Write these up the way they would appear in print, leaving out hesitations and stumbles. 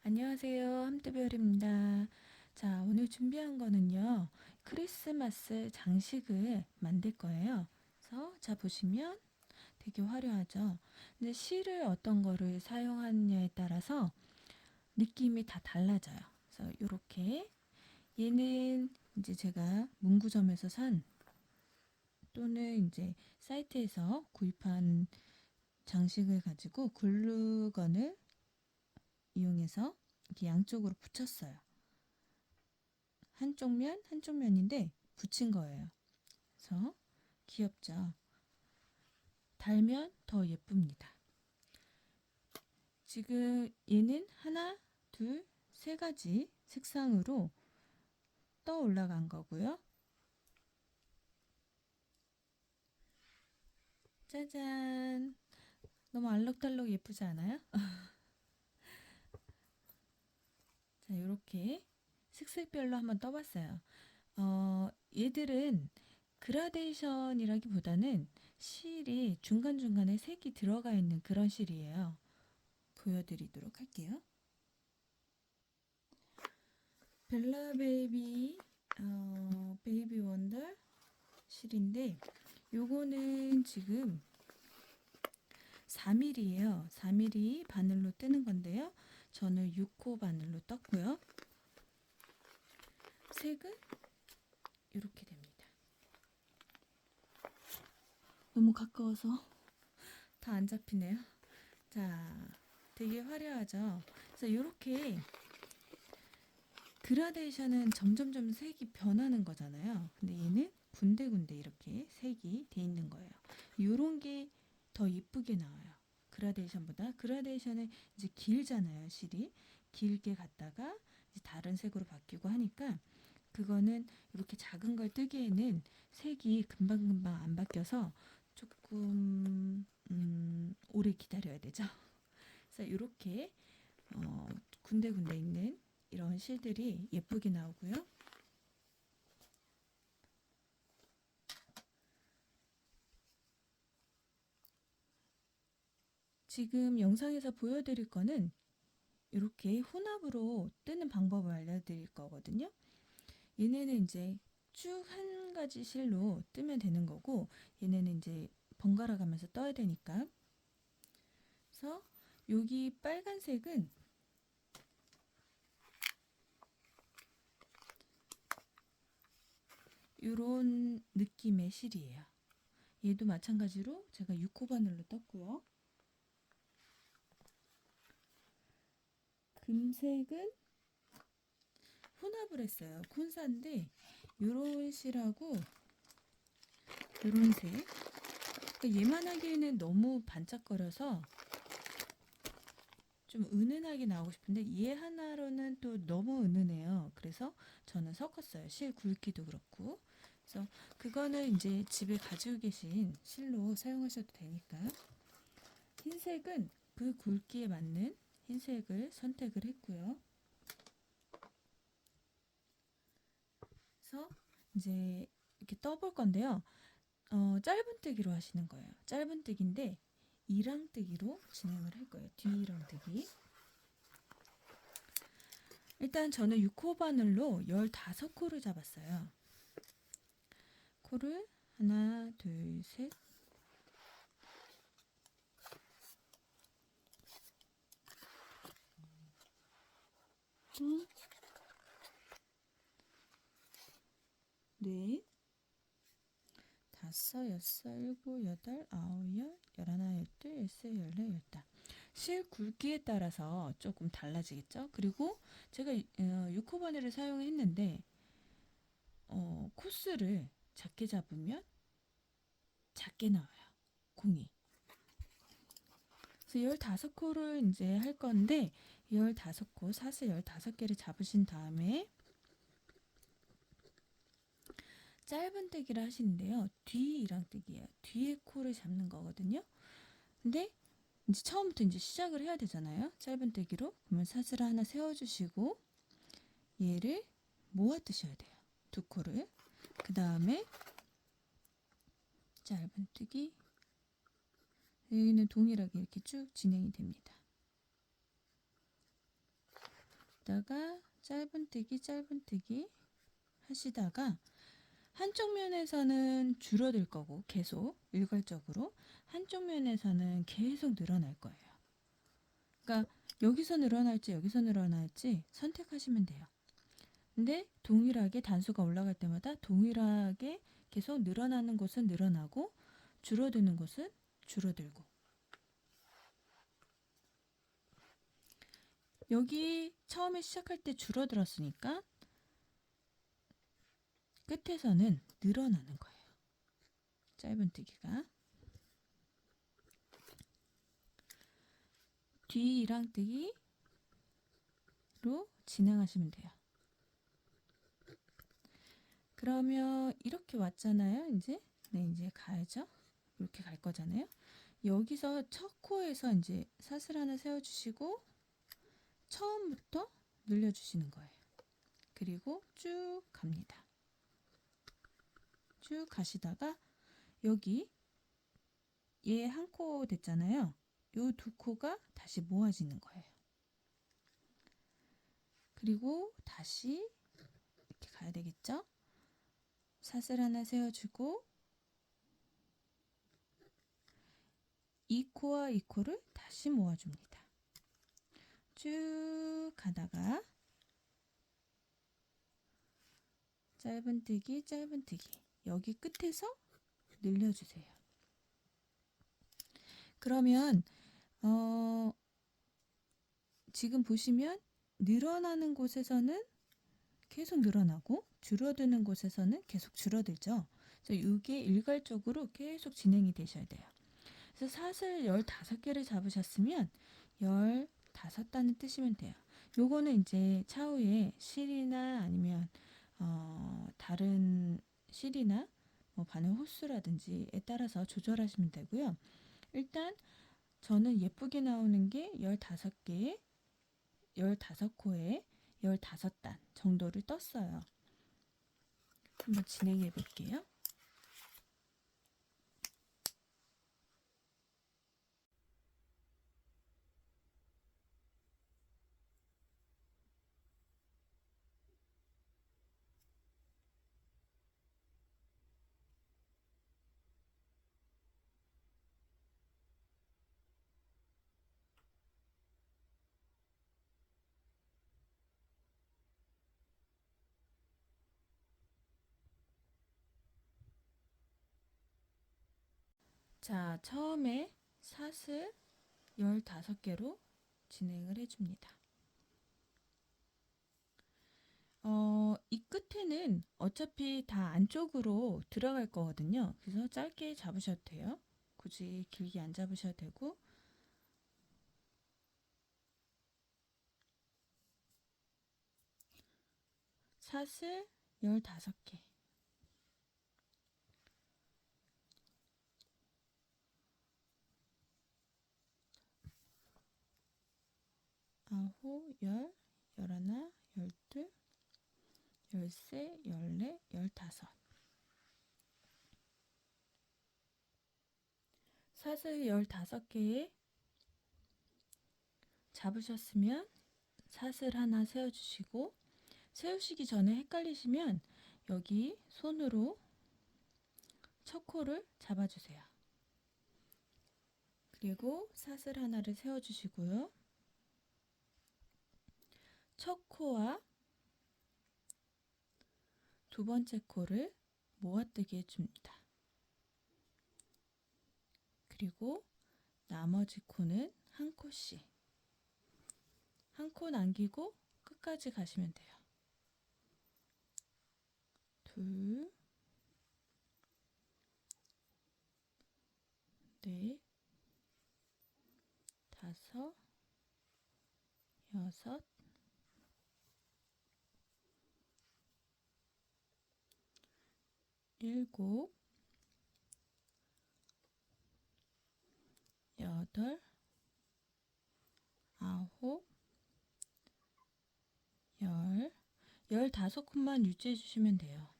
안녕하세요. 함뜨별입니다. 자, 오늘 준비한 거는요. 크리스마스 장식을 만들 거예요. 그래서 자, 보시면 되게 화려하죠. 근데 실을 어떤 거를 사용하느냐에 따라서 느낌이 다 달라져요. 그래서 이렇게 얘는 이제 제가 문구점에서 산 또는 이제 사이트에서 구입한 장식을 가지고 글루건을 이용해서 이렇게 양쪽으로 붙였어요. 한쪽 면, 한쪽 면인데 붙인 거예요. 그래서 귀엽죠? 달면 더 예쁩니다. 지금 얘는 하나, 둘, 세 가지 색상으로 떠 올라간 거고요. 짜잔! 너무 알록달록 예쁘지 않아요? 자, 이렇게 색색별로 한번 떠봤어요. 얘들은 그라데이션이라기보다는 실이 중간중간에 색이 들어가 있는 그런 실이에요. 보여드리도록 할게요. 벨라 베이비 베이비 원더 실인데 요거는 지금 4mm예요. 4mm 바늘로 뜨는 건데요. 저는 6호 바늘로 떴고요. 색은 이렇게 됩니다. 너무 가까워서 다 안 잡히네요. 자, 되게 화려하죠. 그래서 이렇게 그라데이션은 점점점 색이 변하는 거잖아요. 근데 얘는 군데군데 이렇게 색이 돼 있는 거예요. 요런 게 더 이쁘게 나와요. 그라데이션보다. 그라데이션은 이제 길잖아요, 실이. 길게 갔다가 이제 다른 색으로 바뀌고 하니까 그거는 이렇게 작은 걸 뜨기에는 색이 금방금방 안 바뀌어서 조금 오래 기다려야 되죠. 그래서 이렇게 군데군데 있는 이런 실들이 예쁘게 나오고요. 지금 영상에서 보여드릴 거는 이렇게 혼합으로 뜨는 방법을 알려드릴 거거든요. 얘네는 이제 쭉 한 가지 실로 뜨면 되는 거고 얘네는 이제 번갈아 가면서 떠야 되니까. 그래서 여기 빨간색은 이런 느낌의 실이에요. 얘도 마찬가지로 제가 6호 바늘로 떴고요. 금색은 혼합을 했어요. 콘사인데 요런 실하고 요런 색. 그러니까 얘만 하기에는 너무 반짝거려서 좀 은은하게 나오고 싶은데 얘 하나로는 또 너무 은은해요. 그래서 저는 섞었어요. 실 굵기도 그렇고. 그래서 그거는 이제 집에 가지고 계신 실로 사용하셔도 되니까. 흰색은 그 굵기에 맞는 흰색을 선택을 했고요. 그래서 이제 이렇게 떠볼 건데요. 짧은뜨기로 하시는 거예요. 짧은뜨기인데 이랑뜨기로 진행을 할 거예요. 뒤이랑뜨기. 일단 저는 6호 바늘로 15코를 잡았어요. 코를 하나, 둘, 셋. 넷, 다섯, 여섯, 일곱, 여덟, 아홉, 열, 열하나, 열둘, 열세, 열네, 열다. 실 굵기에 따라서 조금 달라지겠죠? 그리고 제가 6호 바늘을 사용했는데 코스를 작게 잡으면 작게 나와요. 공이. 그래서 15코를 이제 할 건데 15코, 사슬 15개를 잡으신 다음에 짧은뜨기를 하시는데요. 뒤이랑뜨기예요. 뒤에 코를 잡는 거거든요. 근데 이제 처음부터 이제 시작을 해야 되잖아요. 짧은뜨기로. 그러면 사슬을 하나 세워주시고 얘를 모아 뜨셔야 돼요. 두 코를. 그 다음에 짧은뜨기. 여기는 동일하게 이렇게 쭉 진행이 됩니다. 다가 짧은뜨기 하시다가 한쪽 면에서는 줄어들 거고 계속 일괄적으로 한쪽 면에서는 계속 늘어날 거예요. 그러니까 여기서 늘어날지 선택하시면 돼요. 근데 동일하게 단수가 올라갈 때마다 동일하게 계속 늘어나는 곳은 늘어나고 줄어드는 곳은 줄어들고, 여기 처음에 시작할 때 줄어들었으니까 끝에서는 늘어나는 거예요. 짧은뜨기가 뒤이랑뜨기로 진행하시면 돼요. 그러면 이렇게 왔잖아요. 이제 가야죠. 이렇게 갈 거잖아요. 여기서 첫 코에서 이제 사슬 하나 세워주시고 처음부터 늘려주시는 거예요. 그리고 쭉 갑니다. 쭉 가시다가 여기 얘 한 코 됐잖아요. 요 두 코가 다시 모아지는 거예요. 그리고 다시 이렇게 가야 되겠죠? 사슬 하나 세워주고 이 코와 이 코를 다시 모아줍니다. 쭉 가다가 짧은뜨기 여기 끝에서 늘려주세요. 그러면 지금 보시면 늘어나는 곳에서는 계속 늘어나고 줄어드는 곳에서는 계속 줄어들죠. 그래서 이게 일괄적으로 계속 진행이 되셔야 돼요. 그래서 사슬 15개를 잡으셨으면 15단을 뜨시면 돼요. 요거는 이제 차후에 실이나 아니면 다른 실이나 뭐 바늘 호수라든지에 따라서 조절하시면 되고요. 일단 저는 예쁘게 나오는 게 15개에 15코에 15단 정도를 떴어요. 한번 진행해 볼게요. 자, 처음에 사슬 15개로 진행을 해줍니다. 이 끝에는 어차피 다 안쪽으로 들어갈 거거든요. 그래서 짧게 잡으셔도 돼요. 굳이 길게 안 잡으셔도 되고, 사슬 15개. 아홉, 열, 열하나, 열둘, 열세, 열네, 열다섯. 사슬 15개에 잡으셨으면 사슬 하나 세워주시고, 세우시기 전에 헷갈리시면 여기 손으로 첫 코를 잡아주세요. 그리고 사슬 하나를 세워주시고요. 첫 코와 두 번째 코를 모아뜨기 해줍니다. 그리고 나머지 코는 한 코씩 한 코 남기고 끝까지 가시면 돼요. 둘, 넷, 다섯, 여섯, 일곱, 여덟, 아홉, 15콘만 유지해 주시면 돼요.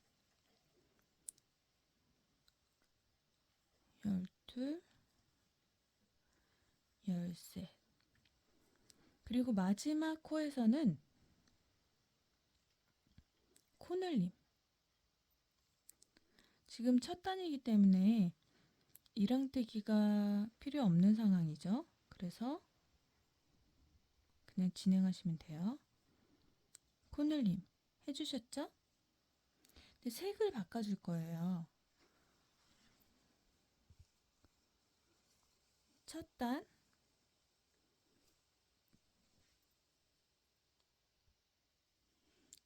12, 13. 그리고 마지막 코에서는 코늘림. 지금 첫 단이기 때문에 이랑뜨기가 필요 없는 상황이죠. 그래서 그냥 진행하시면 돼요. 코늘림 해주셨죠? 근데 색을 바꿔줄 거예요. 첫 단,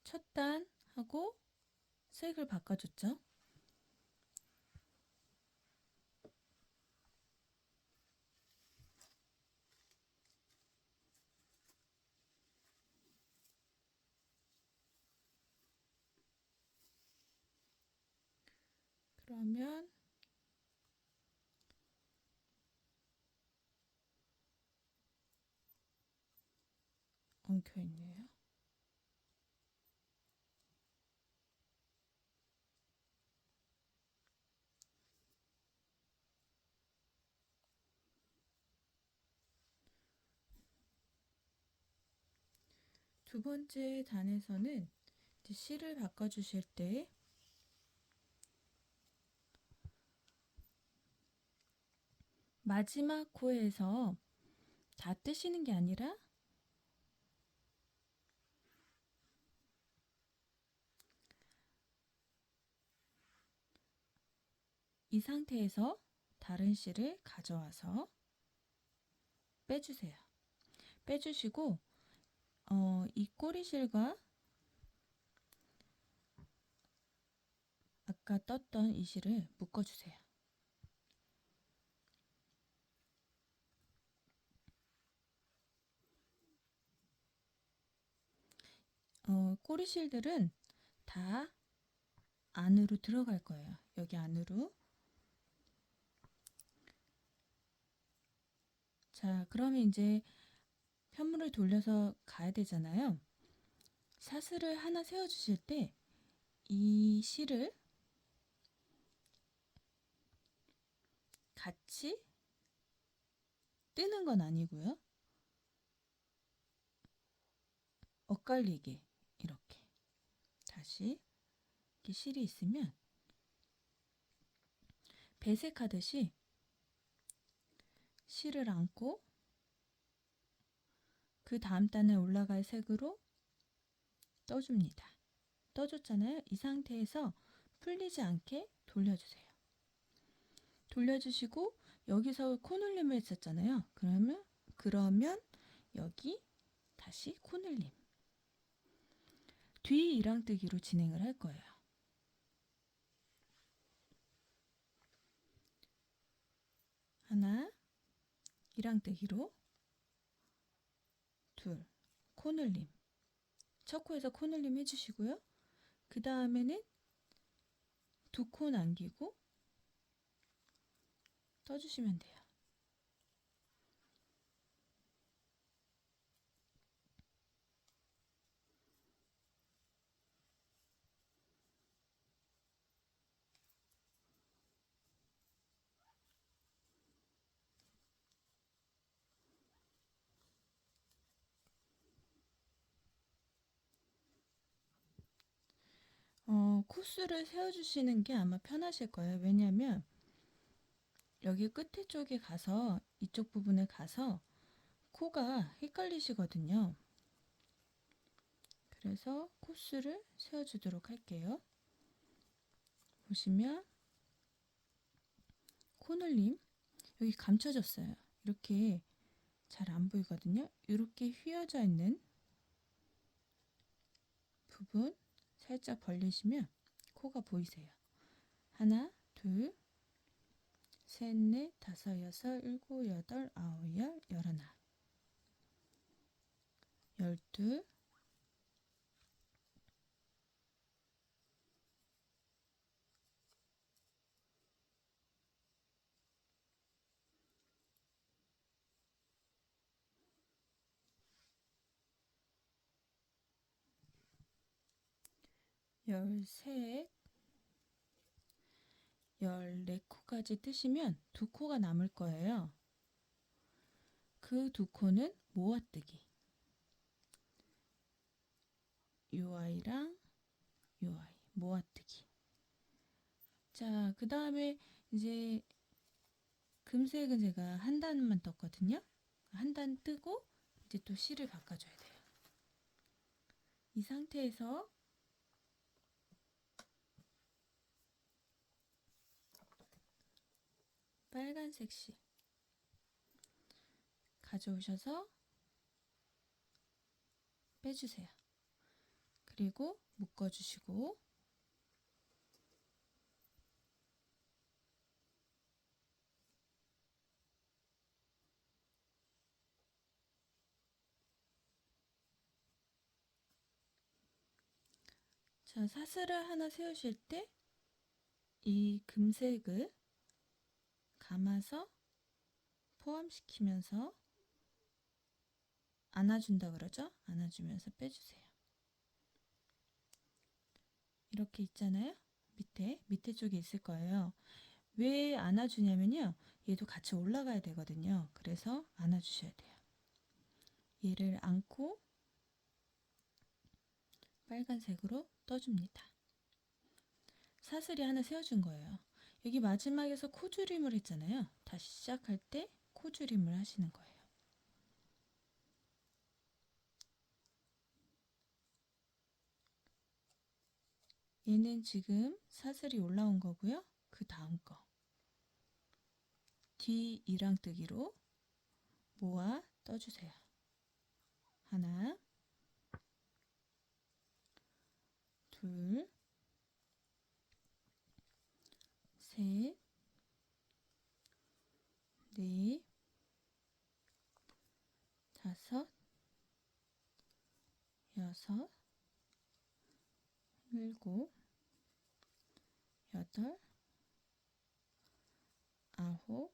첫 단 하고 색을 바꿔줬죠. 그러면 엉켜있네요. 두 번째 단에서는 이제 실을 바꿔주실 때 마지막 코에서 다 뜨시는 게 아니라 이 상태에서 다른 실을 가져와서 빼주세요. 빼주시고 이 꼬리실과 아까 떴던 이 실을 묶어주세요. 꼬리실들은 다 안으로 들어갈 거예요. 여기 안으로. 자, 그러면 이제 편물을 돌려서 가야 되잖아요. 사슬을 하나 세워주실 때 이 실을 같이 뜨는 건 아니고요. 엇갈리게 이렇게 다시 이렇게 실이 있으면 배색하듯이 실을 얹고 그 다음 단에 올라갈 색으로 떠줍니다. 떠줬잖아요. 이 상태에서 풀리지 않게 돌려주세요. 돌려주시고 여기서 코늘림을 했었잖아요. 그러면 여기 다시 코늘림. 뒤 이랑뜨기로 진행을 할 거예요. 하나, 이랑뜨기로 둘, 코늘림. 첫 코에서 코늘림 해주시고요. 그 다음에는 두 코 남기고 떠주시면 돼요. 코스를 세워주시는 게 아마 편하실 거예요. 왜냐하면 여기 끝에 쪽에 가서 이쪽 부분에 가서 코가 헷갈리시거든요. 그래서 코스를 세워주도록 할게요. 보시면 코늘림 여기 감춰졌어요. 이렇게 잘 안 보이거든요. 이렇게 휘어져 있는 부분 살짝 벌리시면 코가 보이세요. 하나, 둘, 셋, 넷, 다섯, 여섯, 일곱, 여덟, 아홉, 열, 열하나, 열둘, 열셋, 14코까지 뜨시면 두 코가 남을 거예요. 그 두 코는 모아뜨기. 요 아이랑 요 아이. 모아뜨기. 자, 그 다음에 이제 금색은 제가 한 단만 떴거든요. 한 단 뜨고 이제 또 실을 바꿔줘야 돼요. 이 상태에서 빨간색 실 가져오셔서 빼주세요. 그리고 묶어주시고 자, 사슬을 하나 세우실 때 이 금색을 감아서 포함시키면서 안아준다 그러죠? 안아주면서 빼주세요. 이렇게 있잖아요. 밑에 쪽에 있을 거예요. 왜 안아주냐면요. 얘도 같이 올라가야 되거든요. 그래서 안아주셔야 돼요. 얘를 안고 빨간색으로 떠줍니다. 사슬이 하나 세워준 거예요. 여기 마지막에서 코줄임을 했잖아요. 다시 시작할 때 코줄임을 하시는 거예요. 얘는 지금 사슬이 올라온 거고요. 그 다음 거 뒤 이랑뜨기로 모아 떠주세요. 하나, 둘, 셋, 넷, 다섯, 여섯, 일곱, 여덟, 아홉,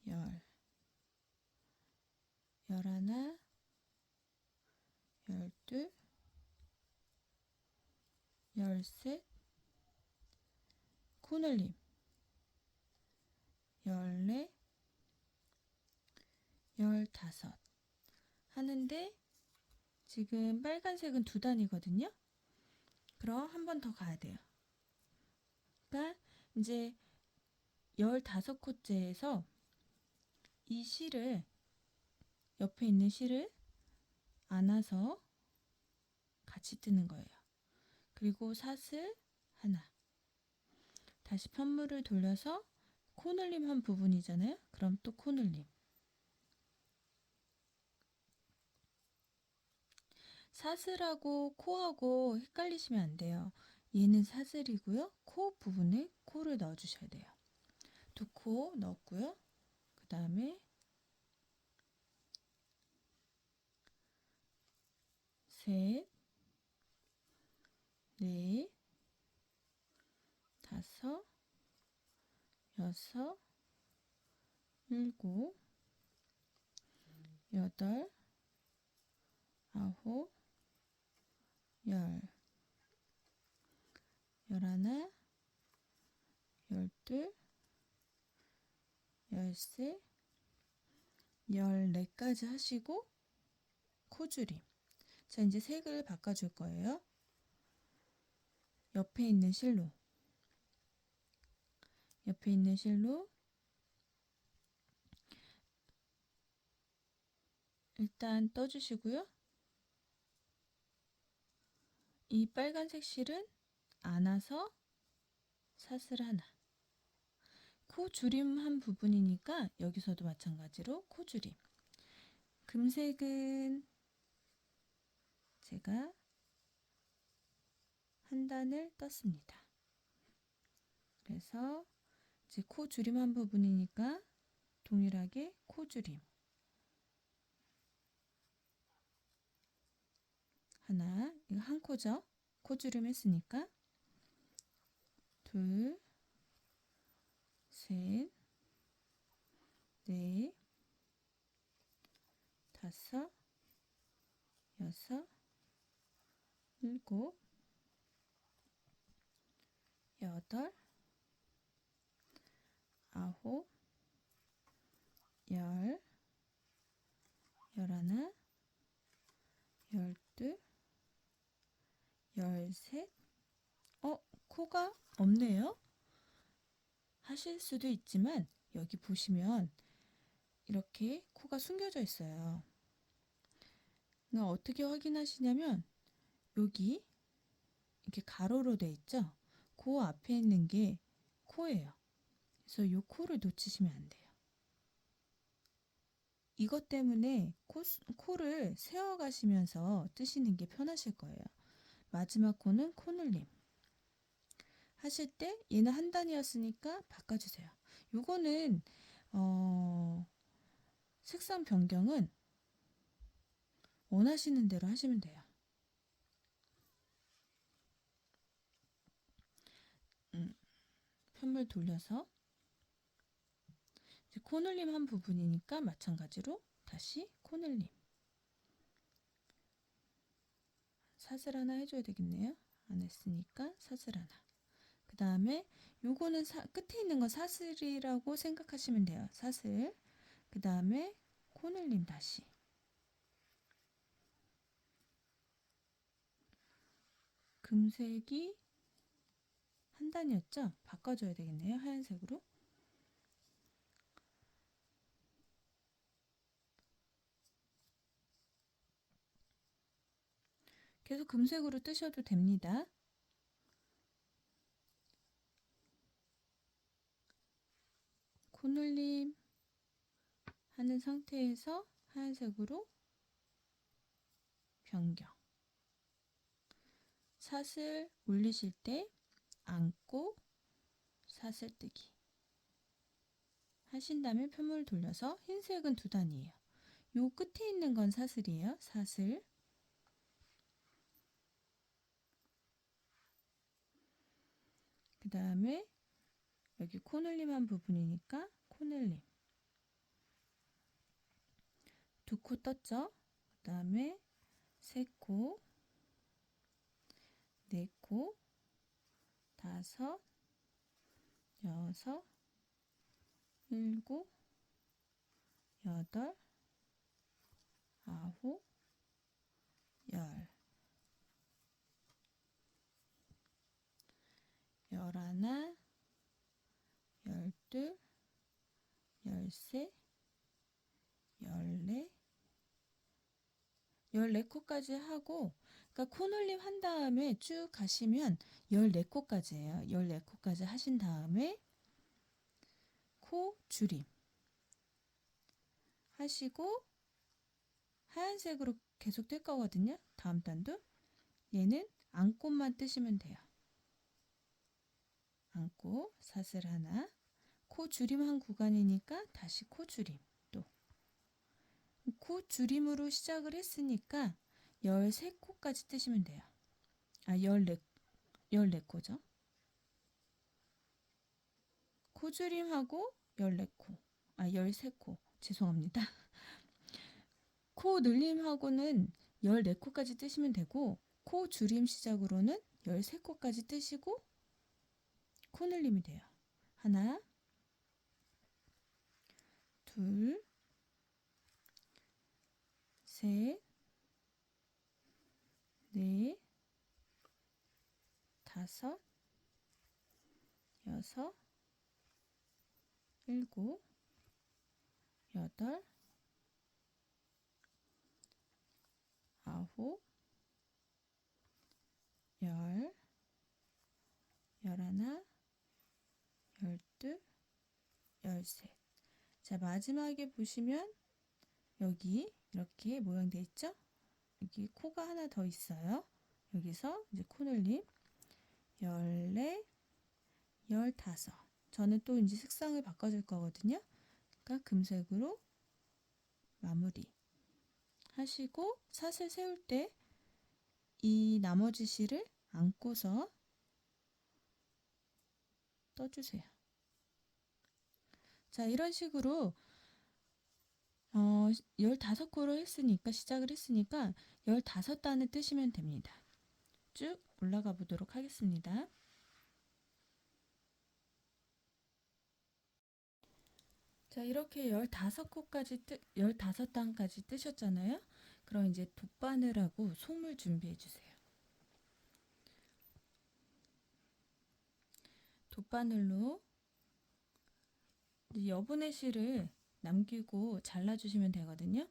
열, 열하나, 열둘, 열셋, 코늘림, 열넷, 열다섯 하는데 지금 빨간색은 두 단이거든요. 그럼 한 번 더 가야 돼요. 그러니까 이제 15코째에서 이 실을 옆에 있는 실을 안아서 같이 뜨는 거예요. 그리고 사슬 하나. 다시 편물을 돌려서 코늘림 한 부분이잖아요. 그럼 또 코늘림. 사슬하고 코하고 헷갈리시면 안 돼요. 얘는 사슬이고요. 코 부분에 코를 넣어 주셔야 돼요. 두 코 넣었고요. 그 다음에 셋, 넷, 다섯, 여섯, 일곱, 여덟, 아홉, 열, 열하나, 열둘, 열셋, 열넷까지 하시고 코줄임. 자, 이제 색을 바꿔줄 거예요. 옆에 있는 실로 일단 떠주시고요. 이 빨간색 실은 안아서 사슬 하나. 코 줄임한 부분이니까 여기서도 마찬가지로 코 줄임. 금색은 제가 한 단을 떴습니다. 그래서 이제 코 줄임한 부분이니까 동일하게 코 줄임 하나, 이거 한 코죠. 코 줄임 했으니까 둘, 셋, 넷, 다섯, 여섯, 일곱, 여덟, 아홉, 열, 열하나, 열둘, 13. 코가 없네요. 하실 수도 있지만 여기 보시면 이렇게 코가 숨겨져 있어요. 그러니까 어떻게 확인하시냐면 여기 이렇게 가로로 돼 있죠? 그 앞에 있는 게 코예요. 그래서 이 코를 놓치시면 안 돼요. 이것 때문에 코를 세워가시면서 뜨시는 게 편하실 거예요. 마지막 코는 코늘림. 하실 때 얘는 한 단이었으니까 바꿔주세요. 요거는 색상 변경은 원하시는 대로 하시면 돼요. 편물 돌려서 이제 코늘림 한 부분이니까 마찬가지로 다시 코늘림. 사슬 하나 해줘야 되겠네요. 안 했으니까 사슬 하나. 그 다음에 요거는 끝에 있는 건 사슬이라고 생각하시면 돼요. 사슬. 그 다음에 코늘림 다시. 금색이 한 단이었죠? 바꿔줘야 되겠네요. 하얀색으로. 계속 금색으로 뜨셔도 됩니다. 코늘림 하는 상태에서 하얀색으로 변경. 사슬 올리실 때 안고 사슬 뜨기 하신 다음에 편물 돌려서 흰색은 2단이에요. 요 끝에 있는 건 사슬이에요. 사슬. 그 다음에 여기 코늘림 한 부분이니까 코늘림. 2코 떴죠? 그 다음에 3코, 4코, 5, 6, 7, 8, 9, 10, 11, 12, 13, 14, 14코까지 하고, 그러니까 코늘림 한 다음에 쭉 가시면 14코까지예요. 14코까지 하신 다음에 코 줄임 하시고 하얀색으로 계속 뜰 거거든요. 다음 단도. 얘는 안꽃만 뜨시면 돼요. 안꽃 사슬 하나. 코 줄임한 구간이니까 다시 코 줄임. 또 코 줄임으로 시작을 했으니까 13코까지 뜨시면 돼요. 14코죠. 코 줄임하고 14코. 13코. 죄송합니다. 코 늘림하고는 14코까지 뜨시면 되고, 코 줄임 시작으로는 13코까지 뜨시고 코 늘림이 돼요. 하나, 둘, 셋, 넷, 다섯, 여섯, 일곱, 여덟, 아홉, 열, 열하나, 열둘, 열셋. 자, 마지막에 보시면 여기 이렇게 모양되어 있죠? 여기 코가 하나 더 있어요. 여기서 이제 코 늘림 14, 15. 저는 또 이제 색상을 바꿔줄 거거든요. 그러니까 금색으로 마무리 하시고 사슬 세울 때 이 나머지 실을 안고서 떠주세요. 자, 이런 식으로 15코로 했으니까 시작을 했으니까 15단을 뜨시면 됩니다. 쭉 올라가 보도록 하겠습니다. 자, 이렇게 15단까지 뜨셨잖아요. 그럼 이제 돗바늘하고 솜을 준비해 주세요. 돗바늘로 여분의 실을 남기고 잘라주시면 되거든요.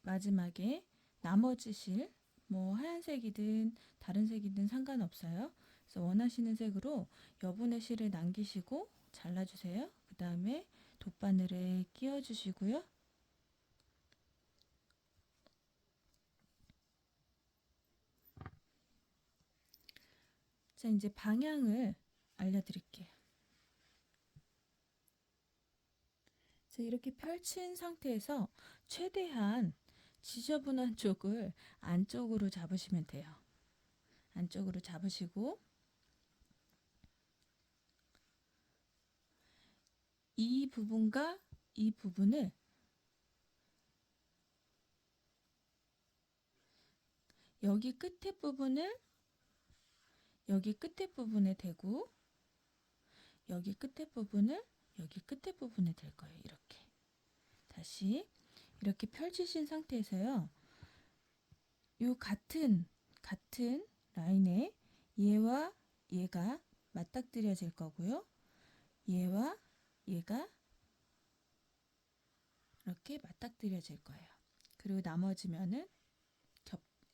마지막에 나머지 실, 뭐 하얀색이든 다른 색이든 상관없어요. 그래서 원하시는 색으로 여분의 실을 남기시고 잘라주세요. 그 다음에 돗바늘에 끼워주시고요. 자, 이제 방향을 알려드릴게요. 자, 이렇게 펼친 상태에서 최대한 지저분한 쪽을 안쪽으로 잡으시면 돼요. 안쪽으로 잡으시고 이 부분과 이 부분을 여기 끝에 부분을 여기 끝에 부분에 대고 여기 끝에 부분을 여기 끝에 부분에 댈 거예요. 이렇게 다시 이렇게 펼치신 상태에서요. 요 같은 라인에 얘와 얘가 맞닥뜨려질 거고요. 얘와 얘가 이렇게 맞닥뜨려질 거예요. 그리고 나머지 면은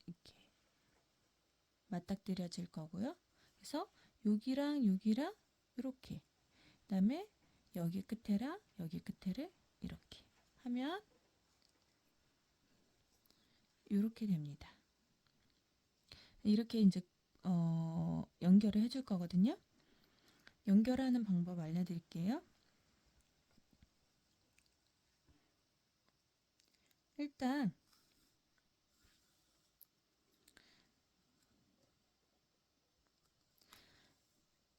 이렇게 맞닥뜨려질 거고요. 그래서 여기랑 여기랑 이렇게, 그다음에 여기 끝에랑 여기 끝에를 이렇게 하면 이렇게 됩니다. 이렇게 이제 연결을 해줄 거거든요. 연결하는 방법 알려드릴게요. 일단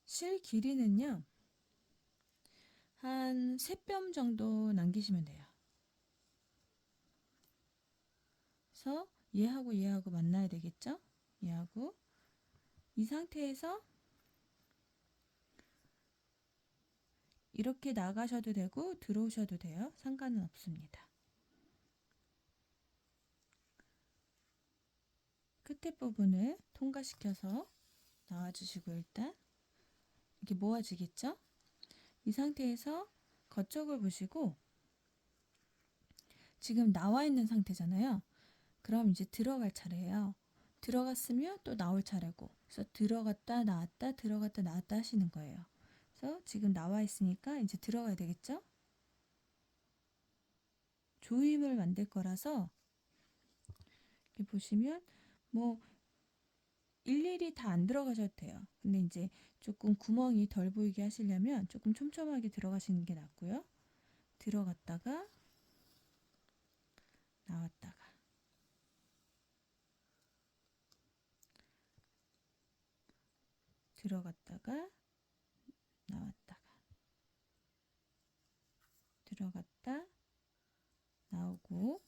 실 길이는요, 한 3뼘 정도 남기시면 돼요. 그래서 얘하고 얘하고 만나야 되겠죠? 얘하고 이 상태에서 이렇게 나가셔도 되고 들어오셔도 돼요. 상관은 없습니다. 끝에 부분을 통과시켜서 나와주시고 일단 이렇게 모아지겠죠? 이 상태에서 겉쪽을 보시고 지금 나와 있는 상태잖아요. 그럼 이제 들어갈 차례예요. 들어갔으면 또 나올 차례고, 그래서 들어갔다 나왔다 들어갔다 나왔다 하시는 거예요. 그래서 지금 나와 있으니까 이제 들어가야 되겠죠? 조임을 만들 거라서 이렇게 보시면 뭐 일일이 다 안 들어가셔도 돼요. 근데 이제 조금 구멍이 덜 보이게 하시려면 조금 촘촘하게 들어가시는 게 낫고요. 들어갔다가 나왔다가 들어갔다가 나왔다가 들어갔다 나오고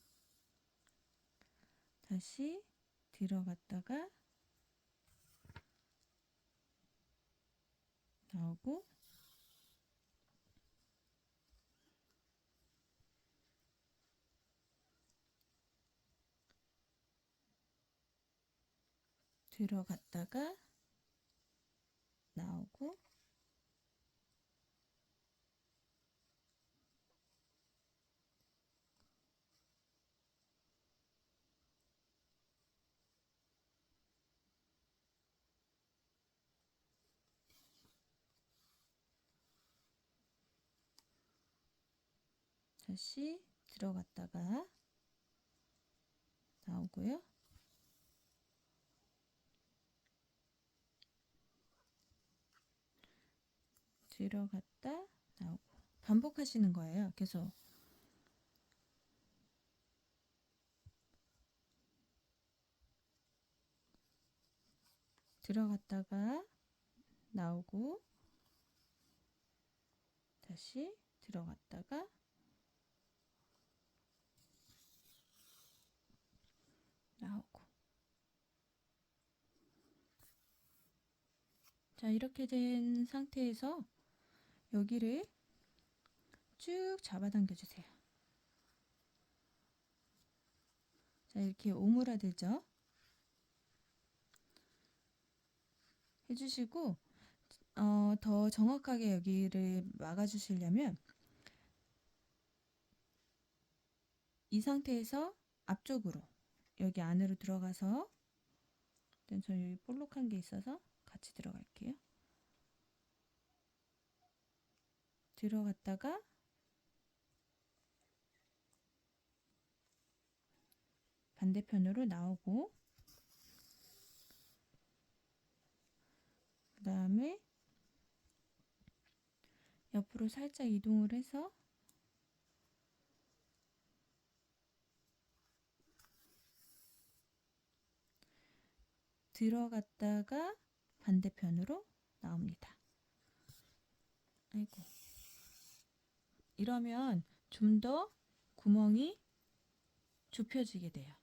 다시 들어갔다가 나오고 들어갔다가 나오고 다시 들어갔다가 나오고요. 들어갔다 나오고 반복하시는 거예요. 계속 들어갔다가 나오고 다시 들어갔다가 나오고. 자, 이렇게 된 상태에서 여기를 쭉 잡아당겨 주세요. 자, 이렇게 오므라들죠? 해주시고 더 정확하게 여기를 막아주시려면 이 상태에서 앞쪽으로 여기 안으로 들어가서, 일단 저 여기 볼록한 게 있어서 같이 들어갈게요. 들어갔다가 반대편으로 나오고, 그 다음에 옆으로 살짝 이동을 해서 들어갔다가 반대편으로 나옵니다. 아이고. 이러면 좀 더 구멍이 좁혀지게 돼요.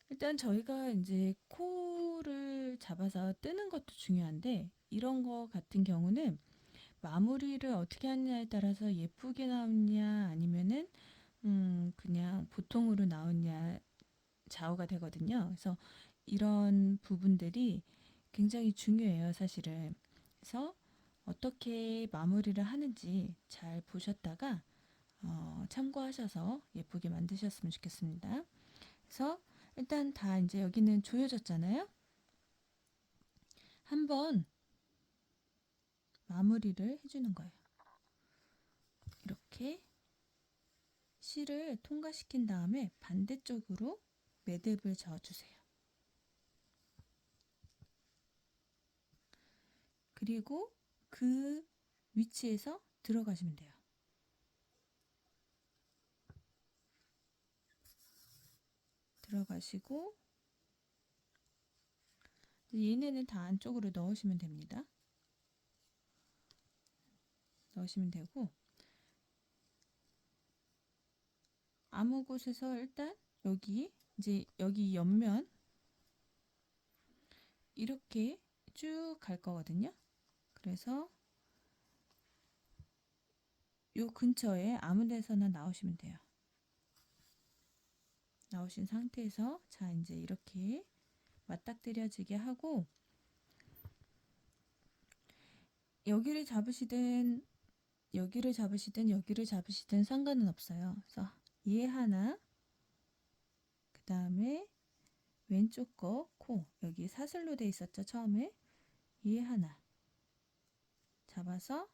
일단 저희가 이제 코를 잡아서 뜨는 것도 중요한데, 이런 거 같은 경우는 마무리를 어떻게 하느냐에 따라서 예쁘게 나오냐 아니면은 그냥 보통으로 나오냐 좌우가 되거든요. 그래서 이런 부분들이 굉장히 중요해요, 사실은. 그래서 어떻게 마무리를 하는지 잘 보셨다가 참고하셔서 예쁘게 만드셨으면 좋겠습니다. 그래서 일단 다 이제 여기는 조여졌잖아요. 한번 마무리를 해주는 거예요. 이렇게 실을 통과시킨 다음에 반대쪽으로 매듭을 저어주세요. 그리고 그 위치에서 들어가시면 돼요. 들어가시고, 얘네는 다 안쪽으로 넣으시면 됩니다. 넣으시면 되고, 아무 곳에서 일단 여기 이제 여기 옆면 이렇게 쭉 갈 거거든요. 그래서 요 근처에 아무 데서나 나오시면 돼요. 나오신 상태에서 자 이제 이렇게 맞닥뜨려지게 하고, 여기를 잡으시든 여기를 잡으시든 여기를 잡으시든 상관은 없어요. 그래서 얘 하나, 그 다음에 왼쪽 거 코, 여기 사슬로 돼 있었죠 처음에. 얘 하나 잡아서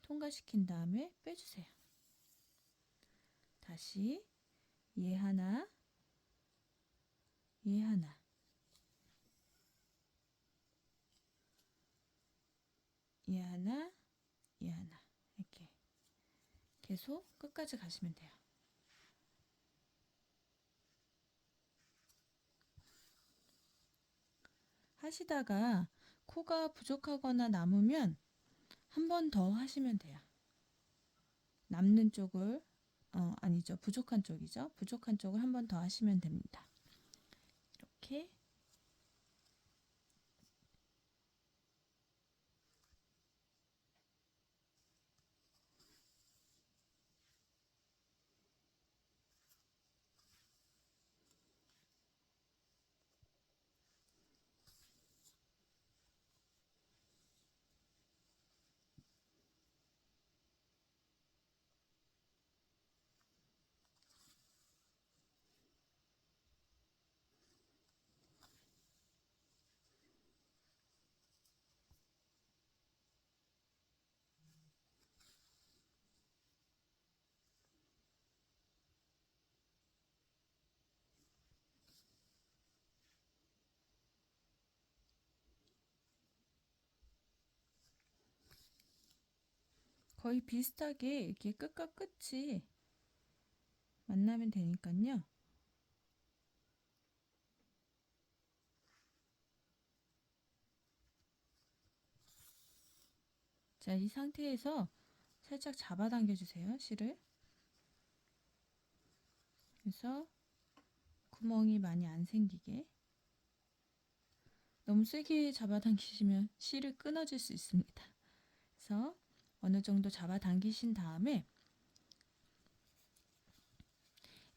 통과시킨 다음에 빼주세요. 다시 얘 하나, 얘 하나, 얘 하나, 얘 하나, 이렇게 계속 끝까지 가시면 돼요. 하시다가 코가 부족하거나 남으면 한 번 더 하시면 돼요. 남는 쪽을 아니죠. 부족한 쪽이죠. 부족한 쪽을 한 번 더 하시면 됩니다. 이렇게 거의 비슷하게 이렇게 끝과 끝이 만나면 되니까요. 자, 이 상태에서 살짝 잡아당겨 주세요, 실을. 그래서 구멍이 많이 안 생기게. 너무 세게 잡아당기시면 실을 끊어질 수 있습니다. 그래서 어느 정도 잡아당기신 다음에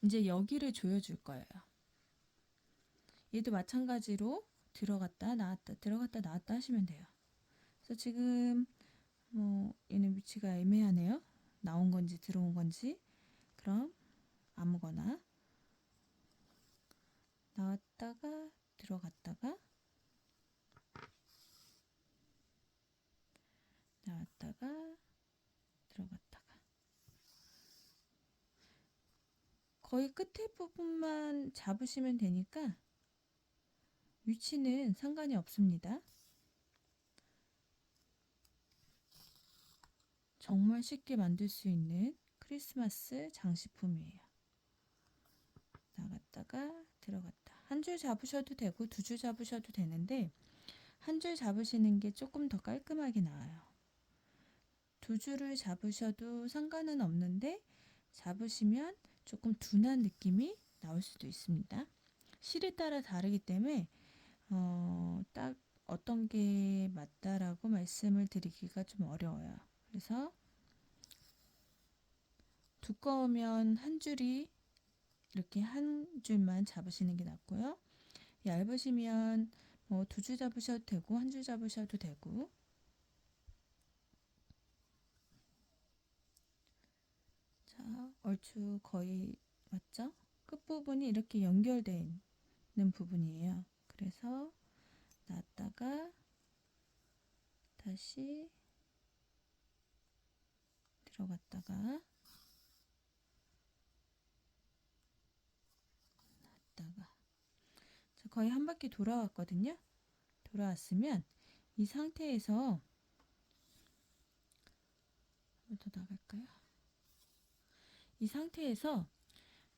이제 여기를 조여줄 거예요. 얘도 마찬가지로 들어갔다 나왔다 들어갔다 나왔다 하시면 돼요. 그래서 지금 뭐 얘는 위치가 애매하네요. 나온 건지 들어온 건지. 그럼 아무거나 나왔다가 들어갔다가 나왔다가 들어갔다가 거의 끝에 부분만 잡으시면 되니까 위치는 상관이 없습니다. 정말 쉽게 만들 수 있는 크리스마스 장식품이에요. 나갔다가 들어갔다. 한 줄 잡으셔도 되고 두 줄 잡으셔도 되는데 한 줄 잡으시는 게 조금 더 깔끔하게 나와요. 두 줄을 잡으셔도 상관은 없는데 잡으시면 조금 둔한 느낌이 나올 수도 있습니다. 실에 따라 다르기 때문에 딱 어떤 게 맞다라고 말씀을 드리기가 좀 어려워요. 그래서 두꺼우면 한 줄이 이렇게 한 줄만 잡으시는 게 낫고요. 얇으시면 뭐 두 줄 잡으셔도 되고 한 줄 잡으셔도 되고. 자, 얼추 거의 맞죠? 끝부분이 이렇게 연결되어 있는 부분이에요. 그래서 놨다가 다시 들어갔다가 놨다가 자, 거의 한 바퀴 돌아왔거든요. 돌아왔으면 이 상태에서 한 번 더 나갈까요? 이 상태에서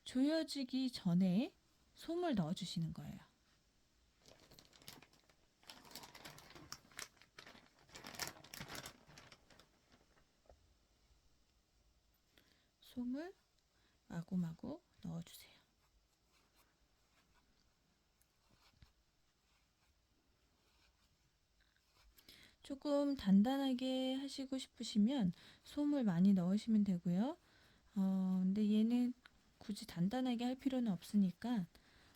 조여지기 전에 솜을 넣어주시는 거예요. 솜을 마구마구 넣어주세요. 조금 단단하게 하시고 싶으시면 솜을 많이 넣으시면 되고요. 근데 얘는 굳이 단단하게 할 필요는 없으니까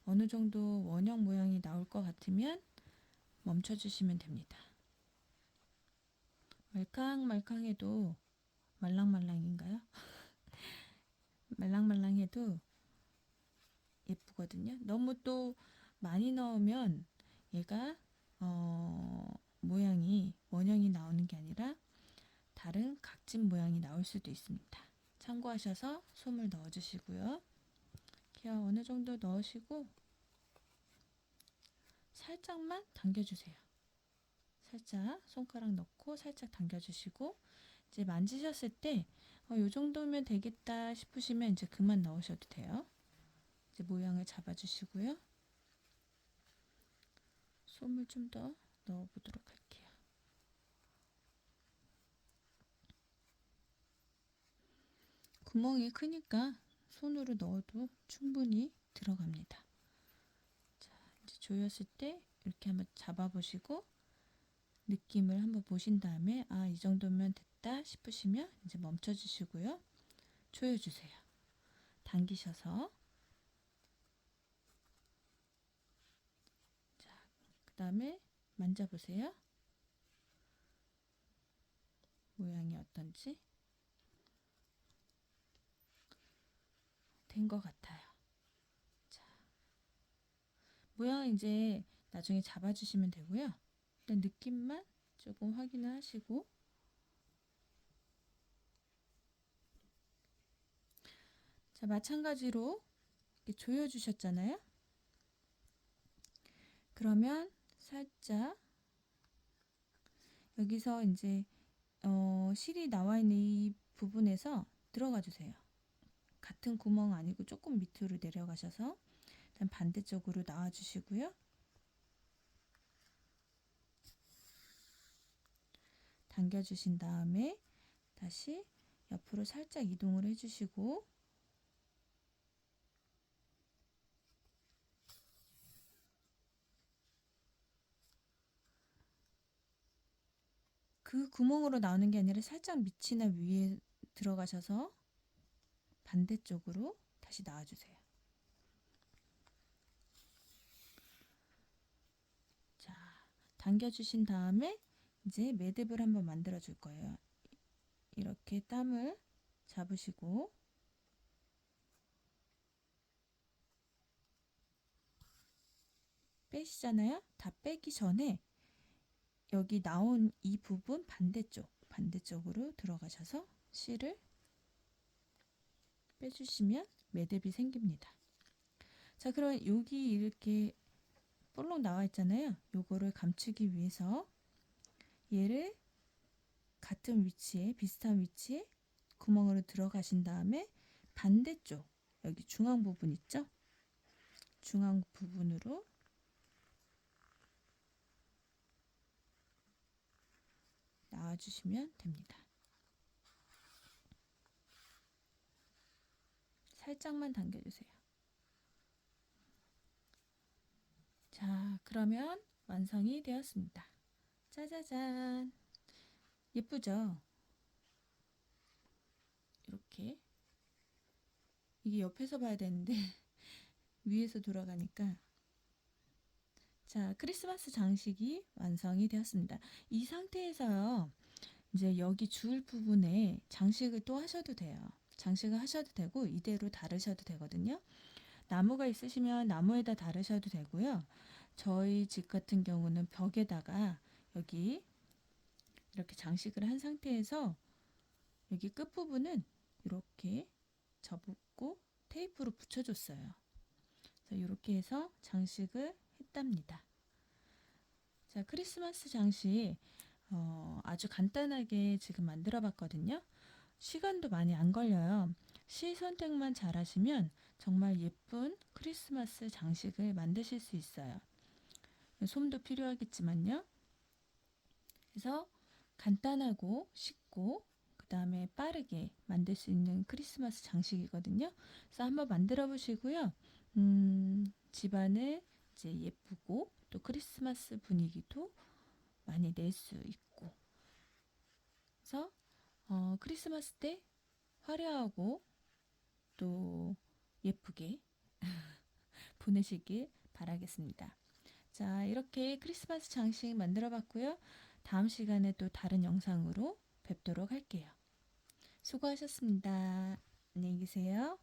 어느 정도 원형 모양이 나올 것 같으면 멈춰주시면 됩니다. 말캉말캉해도 말랑말랑인가요? 말랑말랑해도 예쁘거든요. 너무 또 많이 넣으면 얘가 모양이 원형이 나오는 게 아니라 다른 각진 모양이 나올 수도 있습니다. 참고하셔서 솜을 넣어주시고요. 이렇게 어느 정도 넣으시고 살짝만 당겨주세요. 살짝 손가락 넣고 살짝 당겨주시고 이제 만지셨을 때 요 정도면 되겠다 싶으시면 이제 그만 넣으셔도 돼요. 이제 모양을 잡아주시고요. 솜을 좀 더 넣어보도록 할게요. 구멍이 크니까 손으로 넣어도 충분히 들어갑니다. 자, 이제 조였을 때 이렇게 한번 잡아보시고 느낌을 한번 보신 다음에 이 정도면 됐다 싶으시면 이제 멈춰주시고요. 조여주세요. 당기셔서 자, 그 다음에 만져보세요. 모양이 어떤지 된 것 같아요. 자, 모양은 이제 나중에 잡아주시면 되고요. 일단 느낌만 조금 확인을 하시고 자, 마찬가지로 이렇게 조여주셨잖아요. 그러면 살짝 여기서 이제 실이 나와 있는 이 부분에서 들어가 주세요. 같은 구멍 아니고 조금 밑으로 내려가셔서 일단 반대쪽으로 나와 주시고요. 당겨 주신 다음에 다시 옆으로 살짝 이동을 해 주시고 그 구멍으로 나오는 게 아니라 살짝 밑이나 위에 들어가셔서 반대쪽으로 다시 놔주세요. 자, 당겨주신 다음에 이제 매듭을 한번 만들어 줄 거예요. 이렇게 땀을 잡으시고 빼시잖아요. 다 빼기 전에 여기 나온 이 부분 반대쪽으로 들어가셔서 실을 빼주시면 매듭이 생깁니다. 자, 그럼 여기 이렇게 볼록 나와 있잖아요. 요거를 감추기 위해서 얘를 같은 위치에 비슷한 위치에 구멍으로 들어가신 다음에 반대쪽 여기 중앙 부분 있죠? 중앙 부분으로 나와주시면 됩니다. 살짝만 당겨주세요. 자, 그러면 완성이 되었습니다. 짜자잔! 예쁘죠? 이렇게 이게 옆에서 봐야 되는데 위에서 돌아가니까 자, 크리스마스 장식이 완성이 되었습니다. 이 상태에서요. 이제 여기 줄 부분에 장식을 또 하셔도 돼요. 장식을 하셔도 되고 이대로 다르셔도 되거든요. 나무가 있으시면 나무에다 다르셔도 되고요. 저희 집 같은 경우는 벽에다가 여기 이렇게 장식을 한 상태에서 여기 끝부분은 이렇게 접고 테이프로 붙여줬어요. 그래서 이렇게 해서 장식을 했답니다. 자, 크리스마스 장식 아주 간단하게 지금 만들어 봤거든요. 시간도 많이 안 걸려요. 실 선택만 잘 하시면 정말 예쁜 크리스마스 장식을 만드실 수 있어요. 솜도 필요하겠지만요. 그래서 간단하고 쉽고 그 다음에 빠르게 만들 수 있는 크리스마스 장식이거든요. 그래서 한번 만들어 보시고요. 집안을 이제 예쁘고 또 크리스마스 분위기도 많이 낼 수 있고 그래서 크리스마스 때 화려하고 또 예쁘게 보내시길 바라겠습니다. 자, 이렇게 크리스마스 장식 만들어 봤고요. 다음 시간에 또 다른 영상으로 뵙도록 할게요. 수고하셨습니다. 안녕히 계세요.